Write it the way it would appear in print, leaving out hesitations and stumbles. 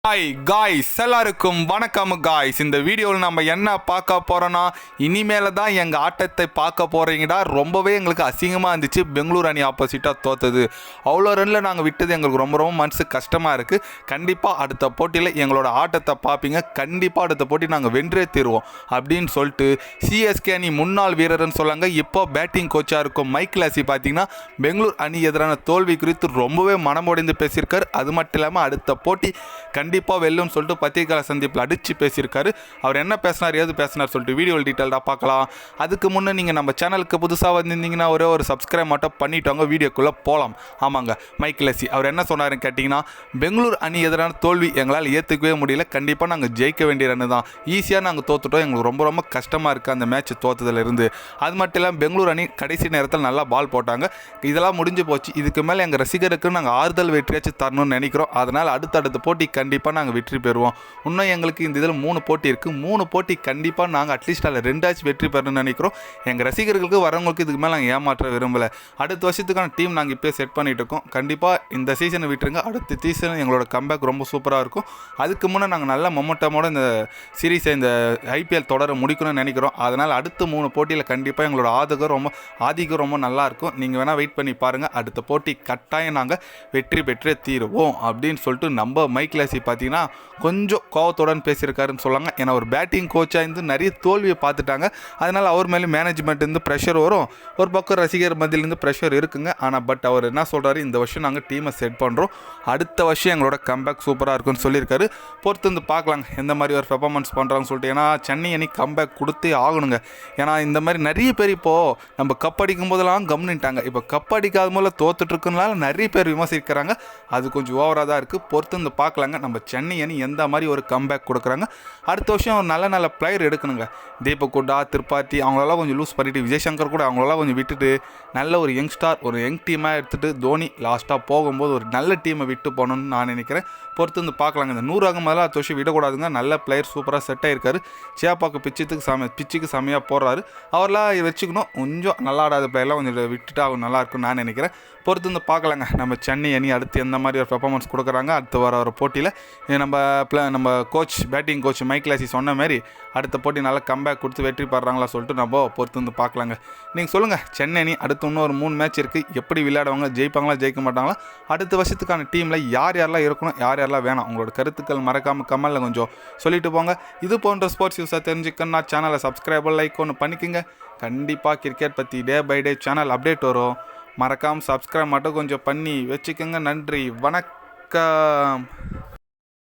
Hi guys, எல்லாருக்கும் வணக்கம் guys. இந்த வீடியோவில் நம்ம என்ன பார்க்க போகிறோன்னா, இனிமேல் தான் எங்கள் ஆட்டத்தை பார்க்க போகிறீங்கடா. ரொம்பவே எங்களுக்கு அசிங்கமாக இருந்துச்சு பெங்களூர் அணி ஆப்போசிட்டாக தோத்தது. அவ்வளோ ரனில் நாங்கள் விட்டது எங்களுக்கு ரொம்ப ரொம்ப மனசு கஷ்டமாக இருக்குது. கண்டிப்பாக அடுத்த போட்டியில் எங்களோட ஆட்டத்தை பார்ப்பீங்க. கண்டிப்பாக அடுத்த போட்டி நாங்கள் வென்றே தருவோம் அப்படின்னு சொல்லிட்டு சிஎஸ்கே அணி முன்னாள் வீரர்னு சொல்லாங்க. இப்போ பேட்டிங் கோச்சாக இருக்கும் மைக் லாசி பார்த்தீங்கன்னா பெங்களூர் அணி எதிரான தோல்வி குறித்து ரொம்பவே மனமுடைந்து பேசியிருக்காரு. அது மட்டும் இல்லாமல் அடுத்த போட்டி கண்டிப்பாக வெல்லும்னு சொல்லிட்டு பத்திரிகையாளர் சந்திப்பில் அடித்து பேசியிருக்காரு. அவர் என்ன பேசினார், ஏது பேசினார் சொல்லிட்டு வீடியோவில் டீட்டெயில்டாக பார்க்கலாம். அதுக்கு முன்னே நீங்கள் நம்ம சேனலுக்கு புதுசாக வந்திருந்தீங்கன்னா ஒரே ஒரு சப்ஸ்கிரைப் மட்டும் பண்ணிவிட்டாங்க. வீடியோக்குள்ளே போகலாம். ஆமாங்க, மைக் லாசி அவர் என்ன சொன்னாருன்னு கேட்டிங்கன்னா, பெங்களூர் அணி எதிரான தோல்வி எங்களால் ஏற்றுக்கவே முடியல. கண்டிப்பாக நாங்கள் ஜெயிக்க வேண்டிய ரன்னு தான். ஈஸியாக நாங்கள் தோற்றுட்டோம். எங்களுக்கு ரொம்ப ரொம்ப கஷ்டமாக இருக்குது அந்த மேட்ச் தோற்றதுலேருந்து. அது மட்டும் இல்லாமல் பெங்களூர் அணி கடைசி நேரத்தில் நல்லா பால் போட்டாங்க. இதெல்லாம் முடிஞ்சு போச்சு. இதுக்கு மேலே எங்கள் ரசிகருக்கு நாங்கள் ஆறுதல் வெற்றியாச்சும் தரணும்னு நினைக்கிறோம். அதனால் அடுத்தடுத்த போட்டி கண்டிப்பாக நாங்கள் வெற்றி பெறுவோம். இன்னும் எங்களுக்கு இந்த இதில் 3 போட்டி இருக்குது. 3 போட்டி கண்டிப்பாக நாங்கள் அட்லீஸ்ட் அதில் 2 வெற்றி பெறணும்னு நினைக்கிறோம். எங்கள் ரசிகர்களுக்கு வரவங்களுக்கு இதுக்கு மேலே நாங்கள் ஏமாற்ற விரும்பலை. அடுத்த வருஷத்துக்கான டீம் நாங்கள் இப்போ செட் பண்ணிகிட்டு இருக்கோம். கண்டிப்பாக இந்த சீசனை விட்டுருங்க. அடுத்த சீசன் எங்களோட கம்பேக் ரொம்ப சூப்பராக இருக்கும். அதுக்கு முன்னே நாங்கள் நல்ல மொமெண்டமோட இந்த சீரீஸை இந்த ஐபிஎல் தொடர முடிக்கணும்னு நினைக்கிறோம். அதனால் அடுத்த 3 போட்டியில் கண்டிப்பாக எங்களோட ஆதிக்கம் ரொம்ப நல்லாயிருக்கும். நீங்கள் வேணால் வெயிட் பண்ணி பாருங்கள். அடுத்த போட்டி கட்டாயம் நாங்கள் வெற்றி பெற்றே தீருவோம் அப்படின்னு சொல்லிட்டு நம்ம மைக் லாசி பார்த்தீங்கன்னா கொஞ்சம் கோவத்துடன் பேசியிருக்காருன்னு சொல்லாங்க. ஏன்னா ஒரு பேட்டிங் கோச்சாக இருந்து நிறைய தோல்வியை பார்த்துட்டாங்க. அதனால் அவர் மேலே மேனேஜ்மெண்ட் இருந்து ப்ரெஷர் வரும். ஒரு பக்கம் ரசிகர் மத்தியிலேருந்து ப்ரெஷர் இருக்குங்க. ஆனால் பட் அவர் என்ன சொல்கிறாரு, இந்த வருஷம் நாங்கள் டீமை செட் பண்ணுறோம். அடுத்த வருஷம் எங்களோட கம்பேக் சூப்பராக இருக்குன்னு சொல்லியிருக்காரு. பொறுத்து வந்து பார்க்கலாங்க எந்த மாதிரி ஒரு பெர்ஃபார்மன்ஸ் பண்ணுறாங்கன்னு சொல்லிட்டு. ஏன்னா சென்னை அணி கம்பேக் கொடுத்தே ஆகணுங்க. ஏன்னா இந்த மாதிரி நிறைய பேர் இப்போது நம்ம கப் அடிக்கும் போதெல்லாம் கவனிட்டாங்க. இப்போ கப் அடிக்காத போல தோத்துட்ருக்குனால நிறைய பேர் விமர்சிக்கிறாங்க. அது கொஞ்சம் ஓவராக தான் இருக்குது. பொறுத்து வந்து பார்க்கலாங்க நம்ம சென்னை அணி எந்த மாதிரி ஒரு கம்பேக் கொடுக்குறாங்க. அடுத்த வருஷம் ஒரு நல்ல நல்ல பிளேயர் எடுக்கணுங்க. தீபக் குட்டா, திரிபாதி அவங்களெல்லாம் கொஞ்சம் லூஸ் பண்ணிவிட்டு, விஜய்சங்கர் கூட அவங்களெல்லாம் கொஞ்சம் விட்டுட்டு நல்ல ஒரு யங்ஸ்டார், ஒரு யங் டீமாக எடுத்துகிட்டு தோனி லாஸ்ட்டாக போகும்போது ஒரு நல்ல டீமை விட்டு போகணுன்னு நான் நினைக்கிறேன். பொறுத்து வந்து பார்க்கலாங்க. இந்த 100 அகமதில் அடுத்த வருஷம் விடக்கூடாதுங்க. நல்ல பிளேயர் சூப்பராக செட் ஆகிருக்காரு. சேப்பாக்கு பிச்சுக்கு செமையாக போடுறாரு. அவரெல்லாம் வச்சுக்கணும். கொஞ்சம் நல்லா ஆடாத பிளேயர்லாம் கொஞ்சம் விட்டுட்டு அவங்க நல்லாயிருக்குன்னு நான் நினைக்கிறேன். பொறுத்து வந்து பார்க்கலாங்க நம்ம சென்னை அணி அடுத்து எந்த மாதிரி ஒரு பெர்ஃபார்மன்ஸ் கொடுக்குறாங்க. அடுத்து வர போட்டியில் நம்ம பேட்டிங் கோச் மைக் லாசி சொன்ன மாதிரி அடுத்த போட்டி நல்லா கம்பேக் கொடுத்து வெற்றி பெறாங்களா சொல்லிட்டு நம்ம பொறுத்து வந்து பார்க்கலாங்க. நீங்கள் சொல்லுங்கள், சென்னை அணி அடுத்து இன்னும் ஒரு 3 மேட்ச் இருக்குது. எப்படி விளையாடுவாங்க, ஜெயிப்பாங்களா ஜெயிக்க மாட்டாங்களா, அடுத்த வருஷத்துக்கான டீமில் யார் யாரெல்லாம் இருக்கணும், யார் யாரெல்லாம் வேணாம், உங்களோட கருத்துக்கள் மறக்காமல் கமெண்டில் கொஞ்சம் சொல்லிட்டு போங்க. இது போன்ற ஸ்போர்ட்ஸ் யூஸாக தெரிஞ்சுக்கணும்னா சேனலை சப்ஸ்கிரைப் லைக் ஒன்று பண்ணிக்கோங்க. கண்டிப்பாக கிரிக்கெட் பற்றி day by day channel update வரும். மறக்காமல் சப்ஸ்கிரைப் மட்டும் கொஞ்சம் பண்ணி வச்சுக்கோங்க. நன்றி, வணக்கம்.